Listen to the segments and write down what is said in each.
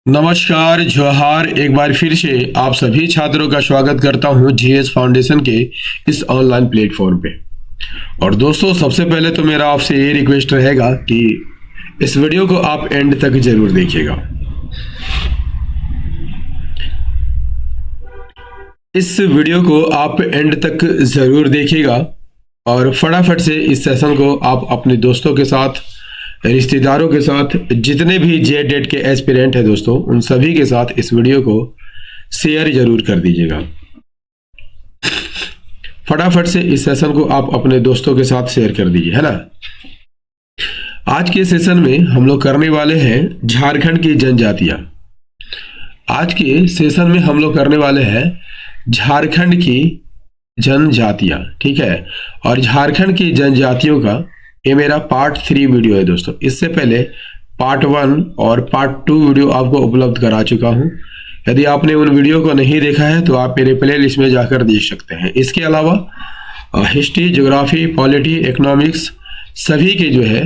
नमस्कार जोहार। एक बार फिर से आप सभी छात्रों का स्वागत करता हूं जीएस फाउंडेशन के इस ऑनलाइन प्लेटफॉर्म पे। और दोस्तों, सबसे पहले तो मेरा आपसे ये रिक्वेस्ट रहेगा कि इस वीडियो को आप एंड तक जरूर देखिएगा। इस वीडियो को आप एंड तक जरूर देखिएगा और फटाफट से इस सेशन को आप अपने दोस्तों के साथ, रिश्तेदारों के साथ, जितने भी जेडेट के एस्पिरेंट हैं दोस्तों, उन सभी के साथ इस वीडियो को शेयर जरूर कर दीजिएगा। फटाफट से इस सेशन को आप अपने दोस्तों के साथ शेयर कर दीजिए, है ना। आज के सेशन में हम लोग करने वाले हैं झारखंड की जनजातियां। आज के सेशन में हम लोग करने वाले हैं झारखंड की जनजातियां, ठीक है। और झारखंड की जनजातियों का ये मेरा पार्ट 3 वीडियो है दोस्तों। इससे पहले पार्ट 1 और पार्ट 2 वीडियो आपको उपलब्ध करा चुका हूं। यदि आपने उन वीडियो को नहीं देखा है तो आप मेरे प्ले लिस्ट में जाकर देख सकते हैं। इसके अलावा हिस्ट्री, ज्योग्राफी, पॉलिटी, इकोनॉमिक्स सभी के जो है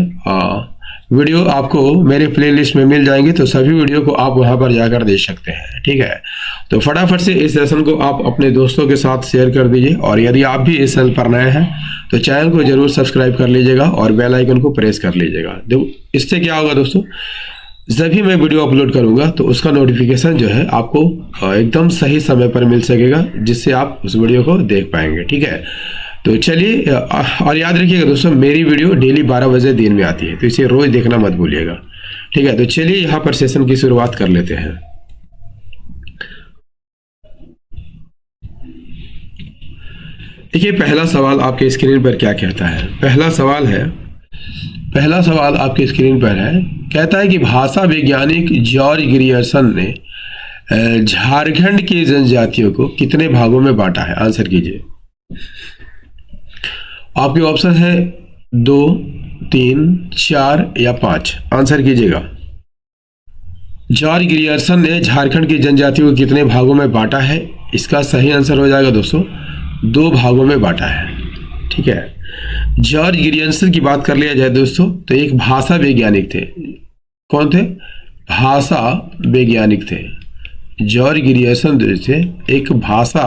वीडियो आपको मेरे प्ले लिस्ट में मिल जाएंगे, तो सभी वीडियो को आप वहां पर जाकर देख सकते हैं, ठीक है। तो फटाफट से इस सेशन को आप अपने दोस्तों के साथ शेयर कर दीजिए। और यदि आप भी इस चैनल पर नए हैं तो चैनल को जरूर सब्सक्राइब कर लीजिएगा और बेल आइकन को प्रेस कर लीजिएगा। देखो, इससे क्या होगा दोस्तों, जब भी मैं वीडियो अपलोड करूंगा तो उसका नोटिफिकेशन जो है आपको एकदम सही समय पर मिल सकेगा, जिससे आप उस वीडियो को देख पाएंगे, ठीक है। तो चलिए, और याद रखिएगा दोस्तों, मेरी वीडियो डेली 12 बजे दिन में आती है, तो इसे रोज देखना मत भूलिएगा, ठीक है। तो चलिए यहाँ पर सेशन की शुरुआत कर लेते हैं। देखिए, पहला सवाल आपके स्क्रीन पर क्या कहता है। पहला सवाल आपके स्क्रीन पर है, कहता है कि भाषा वैज्ञानिक जॉर्ज ग्रियर्सन ने झारखंड की जनजातियों को कितने भागों में बांटा है। आंसर कीजिए। आपके ऑप्शन है 2, 3, 4 या 5। आंसर कीजिएगा। जॉर्ज ग्रियर्सन ने झारखंड की जनजातियों को कितने भागों में बांटा है। इसका सही आंसर हो जाएगा दोस्तों 2 भागों में बांटा है, ठीक है। जॉर्ज ग्रियर्सन की बात कर लिया जाए दोस्तों तो एक भाषा वैज्ञानिक थे। कौन थे? भाषा वैज्ञानिक थे। जॉर्ज ग्रियर्सन जो थे एक भाषा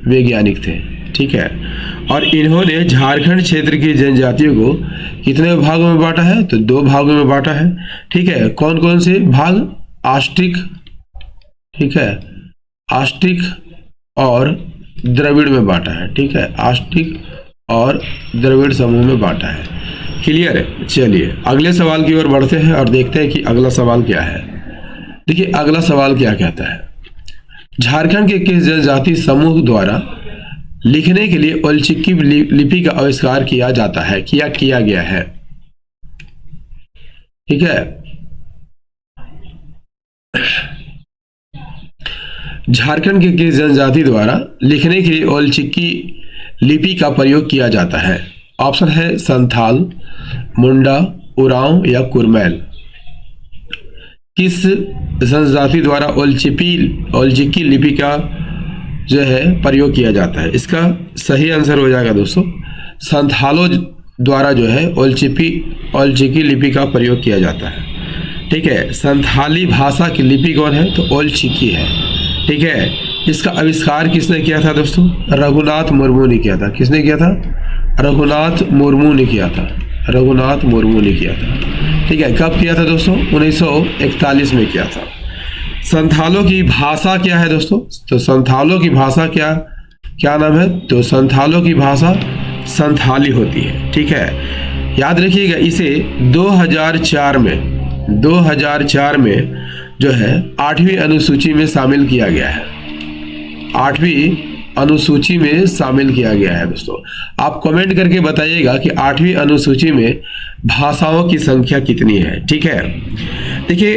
वैज्ञानिक थे, ठीक है। और इन्होंने झारखंड क्षेत्र की जनजातियों को कितने भागों में बांटा है, तो 2 भागों में बांटा है, ठीक है। कौन कौन से भाग? आस्ट्रिक, ठीक है, आस्ट्रिक और द्रविड़ में बांटा है, ठीक है। आस्ट्रिक और द्रविड़ समूह में बांटा है। क्लियर है। चलिए अगले सवाल की ओर बढ़ते हैं और देखते हैं कि अगला सवाल क्या है। देखिए, अगला सवाल क्या कहता है, झारखंड के किस जनजाति समूह द्वारा लिखने के लिए ओलचिकी लिपि का आविष्कार किया जाता है, किया गया है, ठीक है। झारखंड के किस जनजाति द्वारा लिखने के लिए ओलचिकी लिपि का प्रयोग किया जाता है। ऑप्शन है संथाल, मुंडा, उरांव या कुरमैल। किस जनजाति द्वारा ओलचिकी लिपि का जो है प्रयोग किया जाता है। इसका सही आंसर हो जाएगा दोस्तों संथालों द्वारा जो है ओलचिकी लिपि का प्रयोग किया जाता है, ठीक है। संथाली भाषा की लिपि कौन है, तो ओलचिकी है, ठीक है। इसका आविष्कार किसने किया था दोस्तों? रघुनाथ मुर्मू ने किया था। किसने किया था? रघुनाथ मुर्मू ने किया था। रघुनाथ मुर्मू ने किया था, ठीक है। कब किया था दोस्तों? 1941 में किया था। संथालों की भाषा क्या है दोस्तों? तो संथालों की भाषा क्या नाम है? तो संथालों की भाषा संथाली होती है, ठीक है। याद रखिएगा, इसे 2004 में जो है 8वीं अनुसूची में शामिल किया गया है। 8वीं अनुसूची में शामिल किया गया है दोस्तों। आप कमेंट करके बताइएगा कि 8वीं अनुसूची में भाषाओं की संख्या कितनी है, ठीक है। देखिए,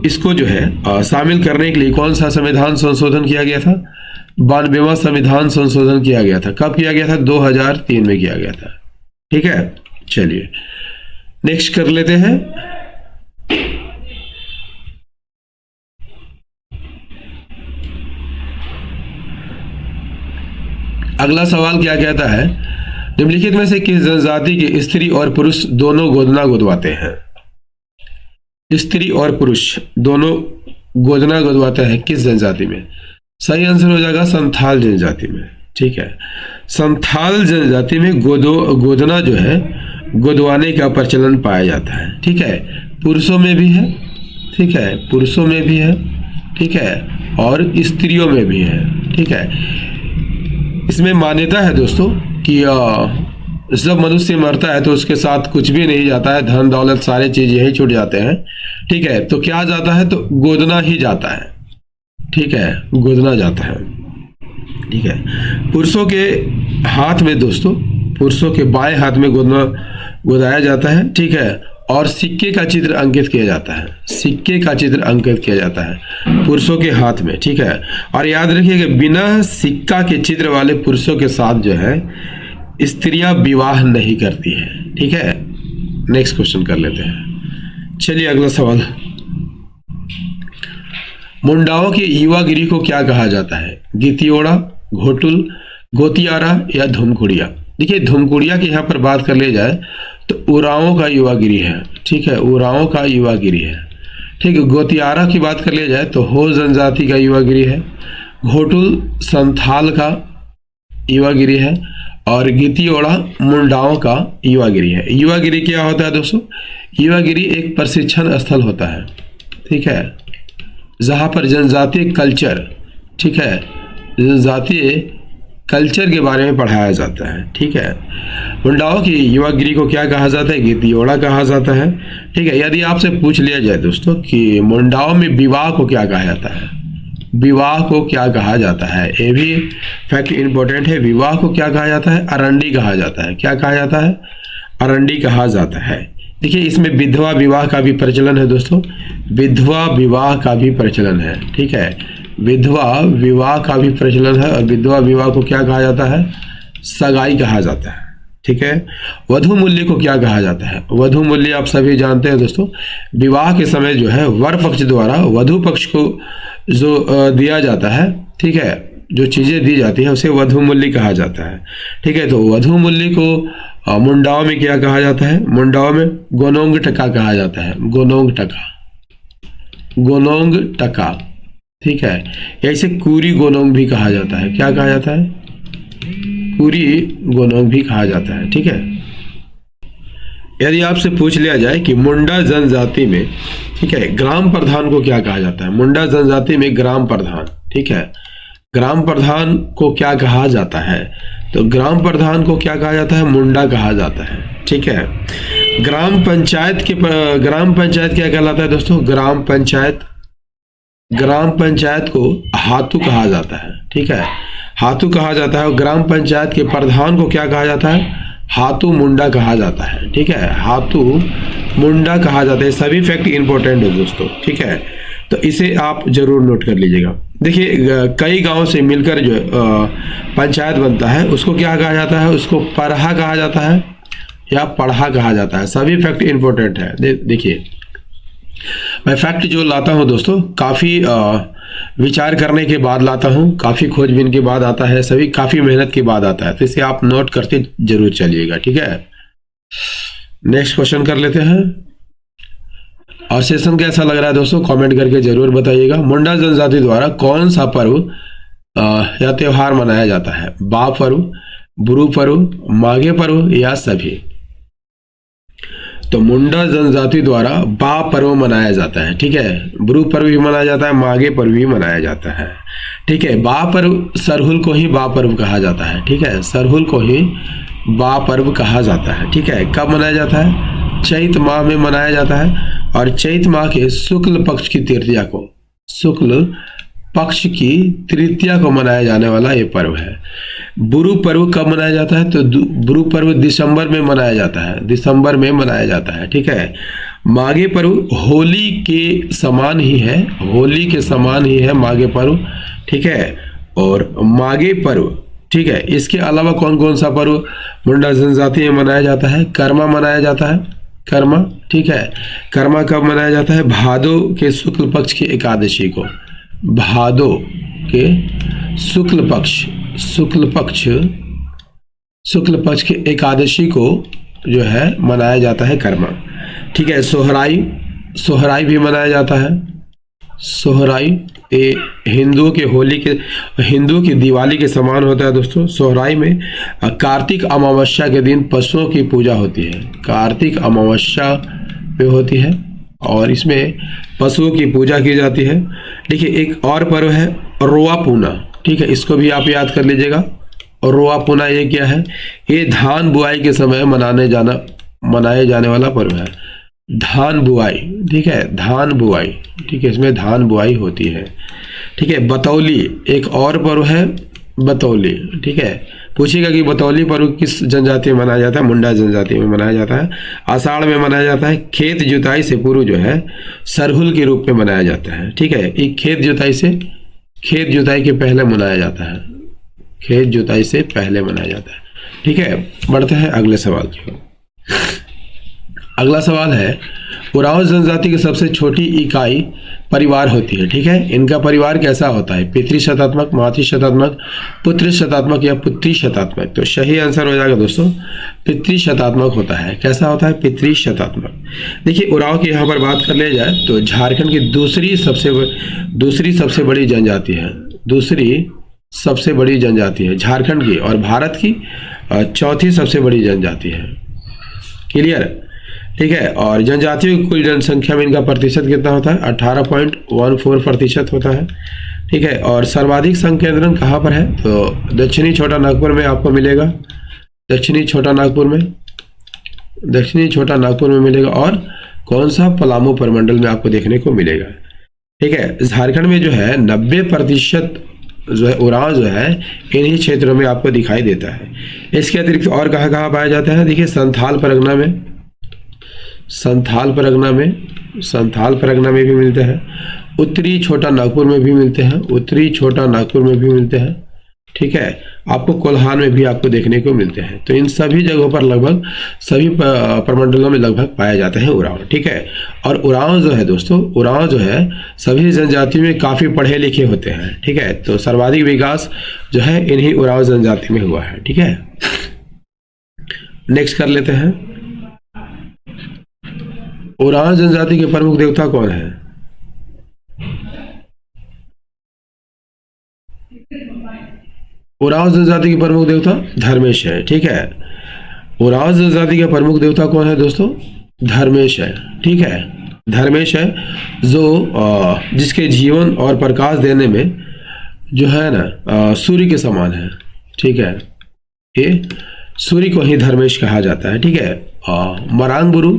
इसको जो है शामिल करने के लिए कौन सा संविधान संशोधन किया गया था? 92वां संविधान संशोधन किया गया था। कब किया गया था? 2003 में किया गया था, ठीक है। चलिए नेक्स्ट कर लेते हैं। अगला सवाल क्या कहता है, निम्नलिखित में से किस जनजाति के स्त्री और पुरुष दोनों गोदना गोदवाते हैं? स्त्री और पुरुष दोनों गोदना गोदवाते हैं किस जनजाति में? सही आंसर हो जाएगा संथाल जनजाति में। ठीक है, संथाल जनजाति में गोदना जो है गोदवाने का प्रचलन पाया जाता है। ठीक है, पुरुषों में भी है, ठीक है, पुरुषों में भी है, ठीक है, और स्त्रियों में भी है। ठीक है, इसमें मान्यता है दोस्तों कि जब मनुष्य मरता है तो उसके साथ कुछ भी नहीं जाता है, धन दौलत सारे चीज यही छूट जाते हैं। ठीक है, तो क्या जाता है? तो गोदना ही जाता है। ठीक है, गोदना जाता है। ठीक है, पुरुषों के हाथ में दोस्तों, पुरुषों के बाएं हाथ में गोदाया जाता है। ठीक है, और सिक्के का चित्र अंकित किया जाता है, सिक्के का चित्र अंकित किया जाता है पुरुषों के हाथ में। ठीक है, और याद रखिएगा बिना सिक्का के चित्र वाले पुरुषों के साथ जो है स्त्रियां विवाह नहीं करती है। ठीक है, नेक्स्ट क्वेश्चन कर लेते हैं। चलिए अगला सवाल, मुंडाओं के युवागिरी को क्या कहा जाता है? गीतियोड़ा, घोटुल, गोतियारा या धुमकुड़िया? देखिए धुमकुड़िया की यहाँ पर बात कर ली जाए तो उरांव का युवागिरी है। ठीक है, उरांव का युवागिरी है। ठीक है, गोतियारा की बात कर लिया जाए तो हो जनजाति का युवागिरी है। घोटुल संथाल का युवागिरी है और गीतियोड़ा मुंडाओं का युवागिरी है। युवागिरी क्या होता है दोस्तों? युवागिरी एक प्रशिक्षण स्थल होता है। ठीक है, जहां पर जनजातीय कल्चर, ठीक है, जनजातीय कल्चर के बारे में पढ़ाया जाता है। ठीक है, मुंडाओं की युवागिरी को क्या कहा जाता है? गीतियोड़ा कहा जाता है। ठीक है, यदि आपसे पूछ लिया जाए दोस्तों कि मुंडाओं में विवाह को क्या कहा जाता है, विवाह को क्या कहा जाता है, ये भी फैक्ट इंपॉर्टेंट है। विवाह को क्या कहा जाता है? अरंडी कहा जाता है। क्या कहा जाता है? अरंडी कहा जाता है। देखिए इसमें विधवा विवाह का भी प्रचलन है दोस्तों, विधवा विवाह का भी प्रचलन है। ठीक है, विधवा विवाह का भी प्रचलन है और विधवा विवाह को क्या कहा जाता है? सगाई कहा जाता है। ठीक है, वधु मूल्य को क्या कहा जाता है? वधु मूल्य आप सभी जानते हैं दोस्तों, विवाह के समय जो है वर पक्ष द्वारा वधु पक्ष को जो दिया जाता है, ठीक है, जो चीजें दी जाती है उसे वधु मूल्य कहा जाता है। ठीक है, तो वधु मूल्य को मुंडाओं में क्या कहा जाता है? मुंडाओं में गोनोंग टका कहा जाता है। गोनोंग टका, गोनोंग टका। ठीक है, ऐसे कूरी गोनोंग भी कहा जाता है। क्या कहा जाता है? कूरी गोनोंग भी कहा जाता है। ठीक है, यदि आपसे पूछ लिया जाए कि मुंडा जनजाति में, ठीक है, ग्राम प्रधान को क्या कहा जाता है? मुंडा जनजाति में ग्राम प्रधान, ठीक है, ग्राम प्रधान को क्या कहा जाता है? तो ग्राम प्रधान को क्या कहा जाता है? मुंडा कहा जाता है। ठीक है, ग्राम पंचायत क्या कहलाता है दोस्तों? ग्राम पंचायत को हाथू कहा जाता है। ठीक है, हाथू कहा जाता है और ग्राम पंचायत के प्रधान को क्या कहा जाता है? हाथू मुंडा कहा जाता है। ठीक है, हाथू मुंडा कहा जाता है। सभी फैक्ट इंपॉर्टेंट है दोस्तों। ठीक है, तो इसे आप जरूर नोट कर लीजिएगा। देखिए कई गांव से मिलकर जो पंचायत बनता है उसको क्या कहा जाता है? उसको परहा कहा जाता है या पढ़ा कहा जाता है। सभी फैक्ट इंपॉर्टेंट है। देखिए मैं फैक्ट जो लाता हूं दोस्तों काफ़ी विचार करने के बाद लाता हूं, काफ़ी खोजबीन के बाद आता है, सभी काफ़ी मेहनत के बाद आता है, तो इसे आप नोट करते जरूर चलिएगा। ठीक है, नेक्स्ट क्वेश्चन कर लेते हैं। और सेशन कैसा लग रहा है दोस्तों कमेंट करके जरूर बताइएगा। मुंडा जनजाति द्वारा कौन सा पर्व या त्योहार मनाया जाता है? बा पर्व, बुरु पर्व, माघे पर्व या सभी? तो मुंडा जनजाति द्वारा बा पर्व मनाया जाता है। ठीक है, बुरु पर्व भी मनाया जाता है, माघे पर्व भी मनाया जाता है। ठीक है, बा पर्व सरहुल को ही बा पर्व कहा जाता है। ठीक है, सरहुल को ही बा पर्व कहा जाता है। ठीक है, कब मनाया जाता है? चैत माह में मनाया जाता है और चैत माह के शुक्ल पक्ष की तृतीया को मनाया जाने वाला ये पर्व है। बुरु पर्व कब मनाया जाता है? तो बुरु पर्व दिसंबर में मनाया जाता है, दिसंबर में मनाया जाता है। ठीक है, माघे पर्व होली के समान ही है, होली के समान ही है माघे पर्व। ठीक है, और माघे पर्व, ठीक है, इसके अलावा कौन कौन सा पर्व मुंडा जनजाति में मनाया जाता है? कर्मा मनाया जाता है, कर्मा। ठीक है, कर्मा कब मनाया जाता है? भादो के शुक्ल पक्ष की एकादशी को, भादो के शुक्ल पक्ष के एकादशी को जो है मनाया जाता है कर्मा। ठीक है, सोहराई भी मनाया जाता है। सोहराई ये हिंदुओं की दिवाली के समान होता है दोस्तों। सोहराई में कार्तिक अमावस्या के दिन पशुओं की पूजा होती है। कार्तिक अमावस्या पे होती है और इसमें पशुओं की पूजा की जाती है। देखिए एक और पर्व है रोआ पूना, ठीक है, इसको भी आप याद कर लीजिएगा। और रोआ पूना ये क्या है? ये धान बुआई के समय मनाए जाने वाला पर्व है। धान बुआई, ठीक है, धान बुआई, ठीक है, इसमें धान बुआई होती है। ठीक है, बतौली एक और पर्व है, बतौली, ठीक है। पूछिएगा कि बतौली पर्व किस जनजाति में मनाया जाता है? मुंडा जनजाति में मनाया जाता है। आषाढ़ में मनाया जाता है। खेत जुताई से पूर्व जो है सरहुल के रूप में मनाया जाता है। ठीक है, ये खेत जुताई के पहले मनाया जाता है। खेत जुताई से पहले मनाया जाता है। ठीक है, बढ़ते हैं अगले सवाल की ओर। अगला सवाल है, उरांव जनजाति की सबसे छोटी इकाई परिवार होती है। ठीक है, इनका परिवार कैसा होता है? पितृशतात्मक, मातृशतात्मक, पुत्रशतात्मक या पुत्रीशतात्मक? तो सही आंसर हो जाएगा दोस्तों पितृशतात्मक होता है। कैसा होता है? पितृशतात्मक। देखिए उरांव की यहाँ पर बात कर लिया जाए तो झारखंड की दूसरी सबसे बड़ी जनजाति है। दूसरी सबसे बड़ी जनजाति है झारखंड की, और भारत की चौथी सबसे बड़ी जनजाति है। क्लियर? ठीक है, और जनजातियों की कुल जनसंख्या में इनका प्रतिशत कितना होता है? 18.14% होता है। ठीक है, और सर्वाधिक संकेंद्रण कहाँ पर है? तो दक्षिणी छोटा नागपुर में आपको मिलेगा। दक्षिणी छोटा नागपुर में मिलेगा। और कौन सा? पलामू प्रमंडल में आपको देखने को मिलेगा। ठीक है, झारखंड में जो है 90% जो है उरांव जो है इन्हीं क्षेत्रों में आपको दिखाई देता है। इसके अतिरिक्त और कहाँ पाया जाता है? देखिए संथाल परगना में भी मिलते हैं। उत्तरी छोटा नागपुर में भी मिलते हैं। ठीक है, आपको कोल्हान में भी आपको देखने को मिलते हैं। तो इन सभी जगहों पर लगभग सभी प्रमंडलों में लगभग पाए जाते हैं उरांव। ठीक है, और उरांव जो है दोस्तों, उरांव जो है सभी जनजातियों में काफी पढ़े लिखे होते हैं। ठीक है, तो सर्वाधिक विकास जो है इन्हीं उरांव जनजाति में हुआ है। ठीक है, नेक्स्ट कर लेते हैं। उरांव जनजाति के प्रमुख देवता कौन है? उरांव जनजाति के प्रमुख देवता धर्मेश है। ठीक है, उरांव जनजाति का प्रमुख देवता कौन है दोस्तों? धर्मेश है। ठीक है, धर्मेश है जो जिसके जीवन और प्रकाश देने में जो है ना सूर्य के समान है। ठीक है, ये सूर्य को ही धर्मेश कहा जाता है। ठीक है, मरांग बुरु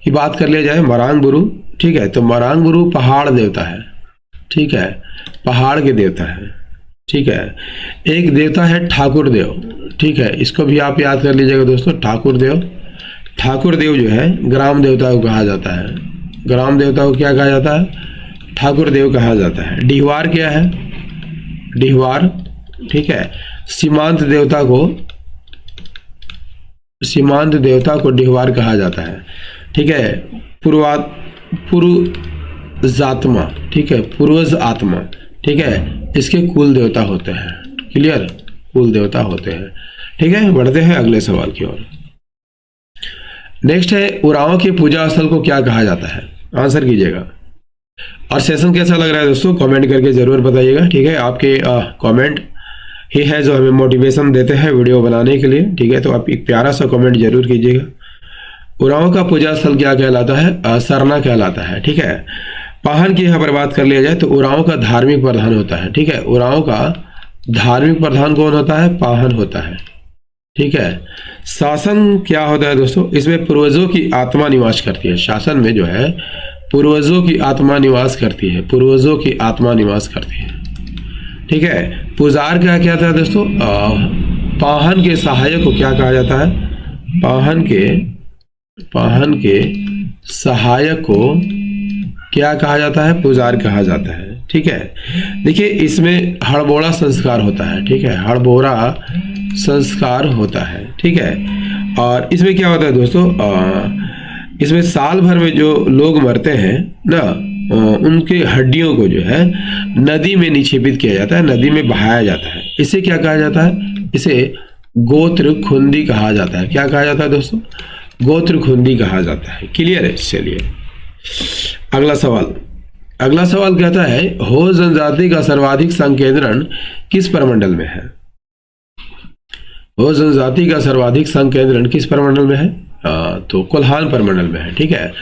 की बात कर लिया जाए, मरांग बुरु, ठीक है, तो मरांग बुरु पहाड़ देवता है। ठीक है, पहाड़ के देवता है। ठीक है, एक देवता है ठाकुर देव। ठीक है, इसको भी आप याद कर लीजिएगा दोस्तों, ठाकुर देव जो है ग्राम देवता को कहा जाता है। ग्राम देवता को क्या कहा जाता है? ठाकुर देव कहा जाता है। डिहवार क्या है? डिहवार, ठीक है, सीमांत देवता को डिहवार कहा जाता है। ठीक है, पूर्वजात्मा, ठीक है, पूर्वज आत्मा, ठीक है, इसके कुल देवता होते हैं। क्लियर? कुल देवता होते हैं। ठीक है, बढ़ते हैं अगले सवाल की ओर। नेक्स्ट है, उरांव के पूजा स्थल को क्या कहा जाता है? आंसर कीजिएगा। और सेशन कैसा लग रहा है दोस्तों कमेंट करके जरूर बताइएगा। ठीक है, आपके कमेंट ही है जो हमें मोटिवेशन देते हैं वीडियो बनाने के लिए। ठीक है, तो आप एक प्यारा सा कमेंट जरूर कीजिएगा। उरांव का पूजा स्थल क्या कहलाता है? सरना कहलाता है। ठीक है, पाहन की यहाँ पर बात कर लिया जाए तो उरांव का धार्मिक प्रधान होता है। ठीक है, उरांव का धार्मिक प्रधान कौन होता है? पाहन होता है। ठीक है, शासन क्या होता है दोस्तों? इसमें पूर्वजों की आत्मा निवास करती है। शासन में जो है पूर्वजों की आत्मा निवास करती है। ठीक है, पुजार क्या था दोस्तों? पाहन के सहायक को क्या कहा जाता है? पाहन के सहायक को क्या कहा जाता है? पुजार कहा जाता है। ठीक है, देखिए इसमें हड़बोड़ा संस्कार होता है। ठीक है, हड़बोड़ा संस्कार होता है। ठीक है, और इसमें क्या होता है दोस्तों? इसमें साल भर में जो लोग मरते हैं ना, उनके हड्डियों को जो है नदी में निक्षेपित किया जाता है, नदी में बहाया जाता है। इसे क्या कहा जाता है? इसे गोत्र खुंदी कहा जाता है। क्या कहा जाता है दोस्तों? गोत्र खुंदी कहा जाता है। क्लियर है? चलिए अगला सवाल कहता है हो जनजाति का सर्वाधिक संकेंद्रण किस प्रमंडल में है? हो जनजाति का सर्वाधिक संकेंद्रण किस प्रमंडल में है? तो कोल्हान प्रमंडल में है। ठीक है,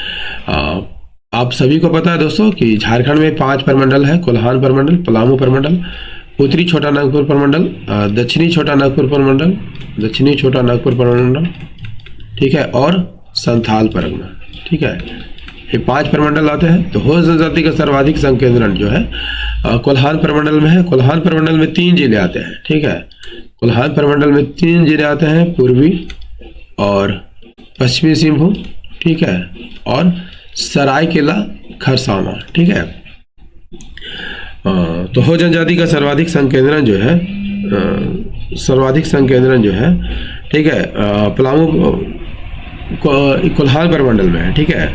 आप सभी को पता है दोस्तों कि झारखंड में 5 प्रमंडल है। कोल्हान प्रमंडल, पलामू प्रमंडल, उत्तरी छोटा नागपुर प्रमंडल, दक्षिणी छोटा नागपुर प्रमंडल, ठीक है, और संथाल परगना। ठीक है, ये 5 प्रमंडल आते हैं। तो हो जनजाति का सर्वाधिक संकेंद्रण जो है कोल्हान प्रमंडल में है। कोल्हान प्रमंडल में 3 जिले आते हैं। ठीक है, कोल्हान प्रमंडल में 3 जिले आते हैं, पूर्वी और पश्चिमी सिंहभूम। ठीक है, और सरायकेला खरसावां। ठीक है, तो हो जनजाति का सर्वाधिक संकेंद्रण जो है ठीक है पलामू कोल्हान प्रमंडल में है। ठीक है,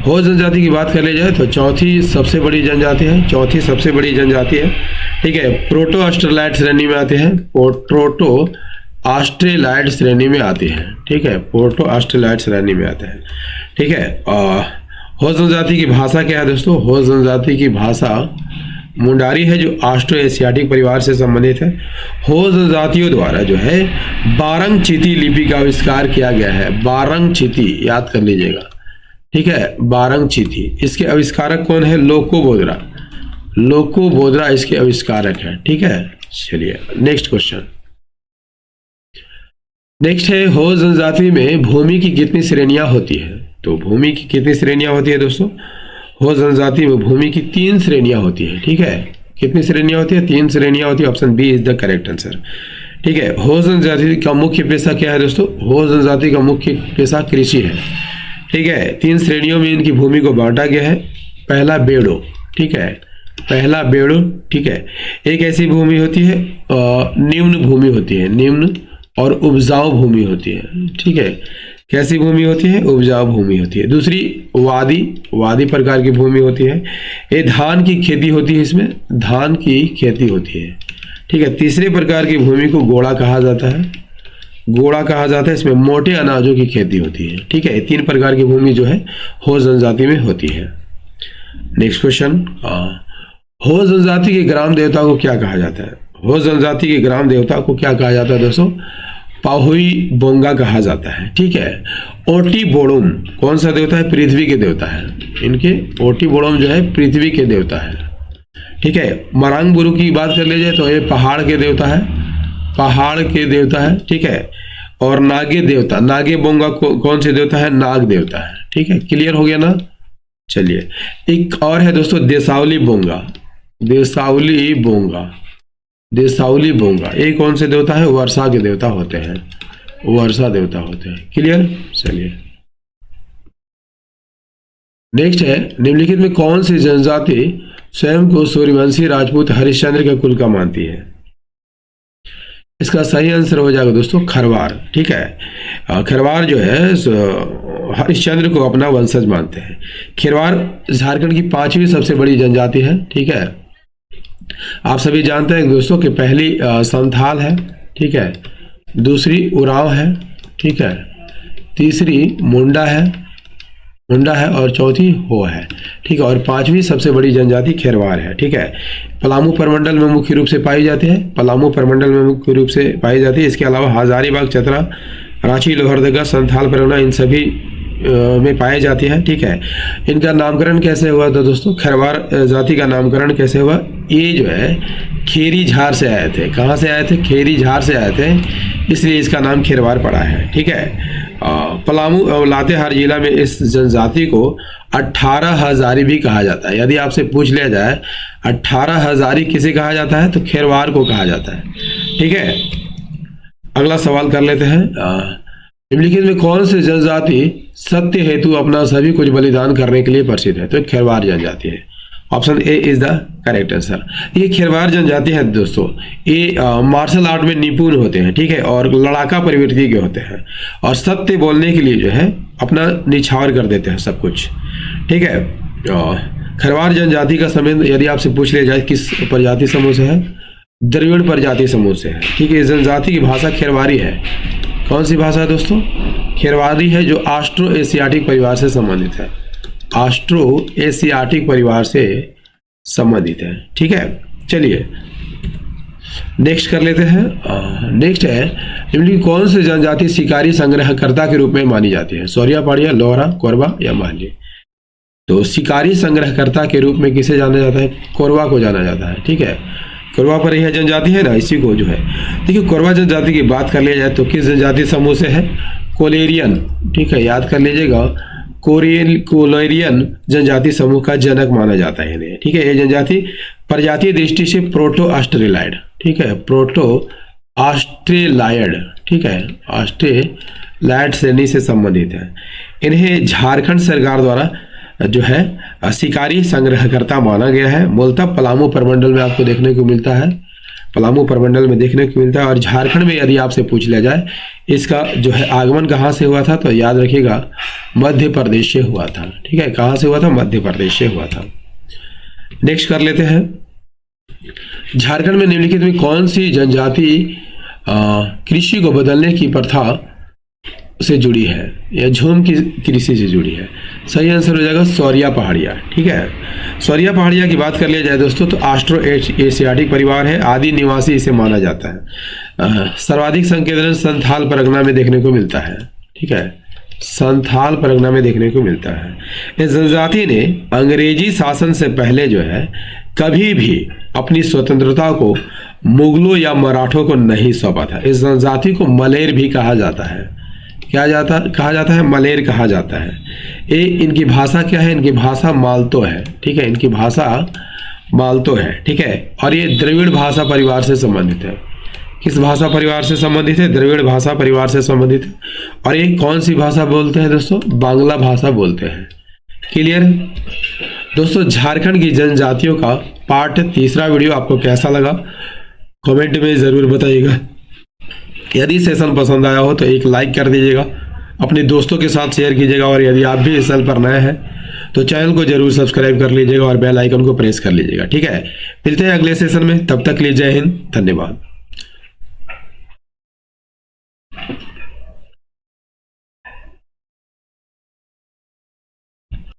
हो जनजाति की बात कर ली जाए तो चौथी सबसे बड़ी जनजाति है। ठीक है, प्रोटो ऑस्ट्रेलाइड श्रेणी में आते हैं। ठीक है, प्रोटो ऑस्ट्रेलाइड श्रेणी में आते हैं। ठीक है, हो जनजाति की भाषा क्या है दोस्तों? हो जनजाति की भाषा मुंडारी है, जो ऑस्ट्रो एशियाटिक परिवार से संबंधित है। हो जनजातियों द्वारा जो है बारंग चिती लिपि का आविष्कार किया गया है। बारंग चिती याद कर लीजिएगा। ठीक है, बारंग चिती, इसके आविष्कारक कौन है? लोको बोद्रा इसके आविष्कारक है। ठीक है, चलिए नेक्स्ट क्वेश्चन। नेक्स्ट है हो जनजाति में भूमि की कितनी श्रेणियां होती है? तो भूमि की कितनी श्रेणियां होती है दोस्तों? हो जनजाति में भूमि की 3 श्रेणियां होती है। ठीक है, कितनी श्रेणियां होती है? 3 श्रेणियां होती है। Option B is the correct answer. ठीक है, हो जनजाति का मुख्य पेशा क्या है दोस्तों? हो जनजाति का मुख्य पेशा कृषि है। ठीक है, 3 श्रेणियों में इनकी भूमि को बांटा गया है। पहला बेड़ो। ठीक है, ठीक है, एक ऐसी भूमि होती है निम्न भूमि होती है, निम्न और उपजाऊ भूमि होती है। ठीक है, कैसी भूमि होती है? उपजाऊ भूमि होती है। दूसरी वादी प्रकार की भूमि होती है। ये धान की खेती होती है, इसमें धान की खेती होती है। ठीक है, तीसरे प्रकार की भूमि को गोड़ा कहा जाता है। इसमें मोटे अनाजों की खेती होती है। ठीक है, 3 प्रकार की भूमि जो है हो जनजाति में होती है। नेक्स्ट क्वेश्चन, हो जनजाति के ग्राम देवता को क्या कहा जाता है? हो जनजाति के ग्राम देवता को क्या कहा जाता है दोस्तों? पाहुई बोंगा कहा जाता है। ठीक है, ओटी बोड़ुम कौन सा देवता है? पृथ्वी के देवता है। इनके ओटी बोड़ुम जो है पृथ्वी के देवता है। ठीक है, मरांग बुरु की बात कर ली जाए तो ये पहाड़ के देवता है। ठीक है, और नागे बोंगा कौन से देवता है? नाग देवता है। ठीक है, क्लियर हो गया ना? चलिए एक और है दोस्तों, देसावली बोंगा, ये कौन से देवता है? वर्षा के देवता होते हैं। क्लियर? चलिए नेक्स्ट है, निम्नलिखित में कौन सी जनजाति स्वयं को सूर्यवंशी राजपूत हरिश्चंद्र के कुल का मानती है? इसका सही आंसर हो जाएगा दोस्तों खरवार। ठीक है, खरवार जो है हरिश्चंद्र को अपना वंशज मानते हैं। खरवार झारखंड की 5वीं सबसे बड़ी जनजाति है। ठीक है, आप सभी जानते हैं दोस्तों कि पहली संथाल है। ठीक है, दूसरी उरांव है। ठीक है, तीसरी मुंडा है और चौथी हो है। ठीक है, और 5वीं सबसे बड़ी जनजाति खेरवार है। ठीक है, पलामू प्रमंडल में मुख्य रूप से पाई जाती है। इसके अलावा हजारीबाग, चतरा, रांची, लोहरदगा, संथाल परगना इन सभी में पाए जाती है। ठीक है, इनका नामकरण कैसे हुआ था दोस्तों? खरवार जाति का नामकरण कैसे हुआ? ये जो है खेरी झार से आए थे। कहाँ से आए थे? खेरी झार से आए थे, इसलिए इसका नाम खेरवार पड़ा है। ठीक है, पलामू और लातेहार जिला में इस जनजाति को 18 हजारी भी कहा जाता है। यदि आपसे पूछ लिया जाए 18 हजारी किसे कहा जाता है, तो खेरवार को कहा जाता है। ठीक है, अगला सवाल कर लेते हैं। निम्नलिखित में कौन सी जनजाति सत्य हेतु अपना सभी कुछ बलिदान करने के लिए प्रसिद्ध है? तो खेरवार जनजाति है। Option A is the correct answer. ये खेरवार जनजाति है दोस्तों, ये मार्शल आर्ट में निपुण होते हैं। ठीक है, और लड़ाका प्रवृत्ति के होते हैं और सत्य बोलने के लिए जो है अपना निछावर कर देते हैं सब कुछ। ठीक है, खेरवार जनजाति का संबंध यदि आपसे पूछ लिया जाए किस प्रजाति समूह से है? द्रविड़ प्रजाति समूह से है। ठीक है, इस जनजाति की भाषा खेरवारी है। कौन सी भाषा है दोस्तों? खेरवारी है, जो ऑस्ट्रो एशियाटिक परिवार से संबंधित है। ऑस्ट्रो एशियाटिक परिवार से संबंधित है। ठीक है, चलिए नेक्स्ट कर लेते हैं। नेक्स्ट है निम्नलिखित कौन सी जनजाति शिकारी संग्रहकर्ता के रूप में मानी जाती है? सौरिया, पहाड़िया, लोहरा, कोरबा या मांझी? तो शिकारी संग्रहकर्ता के रूप में किसे जाना जाता है? कोरबा को जाना जाता है। ठीक है, कोरबा पर यह जनजाति है ना, इसी को जो है देखिए कोरबा जनजाति की बात कर लिया जाए तो किस जनजाति समूह से है? कोलेरियन। ठीक है, याद कर लीजिएगा, कोलेरियन जनजाति समूह का जनक माना जाता है इन्हें। ठीक है, ये जनजाति प्रजातीय दृष्टि से प्रोटो ऑस्ट्रेलाइड, ठीक है, प्रोटो ऑस्ट्रेलाइड, ठीक है, ऑस्ट्रेलाइड श्रेणी से संबंधित है। इन्हें झारखंड सरकार द्वारा जो है शिकारी संग्रहकर्ता माना गया है। मूलतः पलामू प्रमंडल में आपको देखने को मिलता है, पलामू प्रमंडल में देखने को मिलता है। और झारखंड में यदि आपसे पूछ लिया जाए इसका जो है आगमन कहाँ से हुआ था, तो याद रखिएगा मध्य प्रदेश से हुआ था। ठीक है, कहाँ से हुआ था? मध्य प्रदेश से हुआ था। नेक्स्ट कर लेते हैं, झारखंड में निम्नलिखित में कौन सी जनजाति कृषि को बदलने की प्रथा से जुड़ी है या झूम की कृषि से जुड़ी है? सही आंसर हो जाएगा सौरिया पहाड़िया। ठीक है, सौरिया पहाड़िया की बात कर लिया जाए दोस्तों तो ऑस्ट्रो एशियाटिक परिवार है, आदि निवासी इसे माना जाता है। सर्वाधिक संकेतन संथाल परगना में देखने को मिलता है। ठीक है, संथाल परगना में देखने को मिलता है। इस जनजाति ने अंग्रेजी शासन से पहले जो है कभी भी अपनी स्वतंत्रता को मुगलों या मराठों को नहीं सौंपा था। इस जनजाति को मलेर भी कहा जाता है। कहा जाता है? मलेर कहा जाता है। ये इनकी भाषा क्या है? इनकी भाषा मालतो है। ठीक है, इनकी भाषा मालतो है। ठीक है, और ये द्रविड़ भाषा परिवार से संबंधित है। किस भाषा परिवार से संबंधित है? द्रविड़ भाषा परिवार से संबंधित है। और ये कौन सी भाषा बोलते हैं दोस्तों? बांग्ला भाषा बोलते हैं। क्लियर दोस्तों? झारखंड की जनजातियों का पार्ट तीसरा वीडियो आपको कैसा लगा कमेंट में जरूर बताइएगा। यदि सेशन पसंद आया हो तो एक लाइक कर दीजिएगा, अपने दोस्तों के साथ शेयर कीजिएगा, और यदि आप भी इस चैनल पर नए हैं तो चैनल को जरूर सब्सक्राइब कर लीजिएगा और बेल आइकन को प्रेस कर लीजिएगा। ठीक है, मिलते हैं अगले सेशन में, तब तक के लिए जय हिंद, धन्यवाद।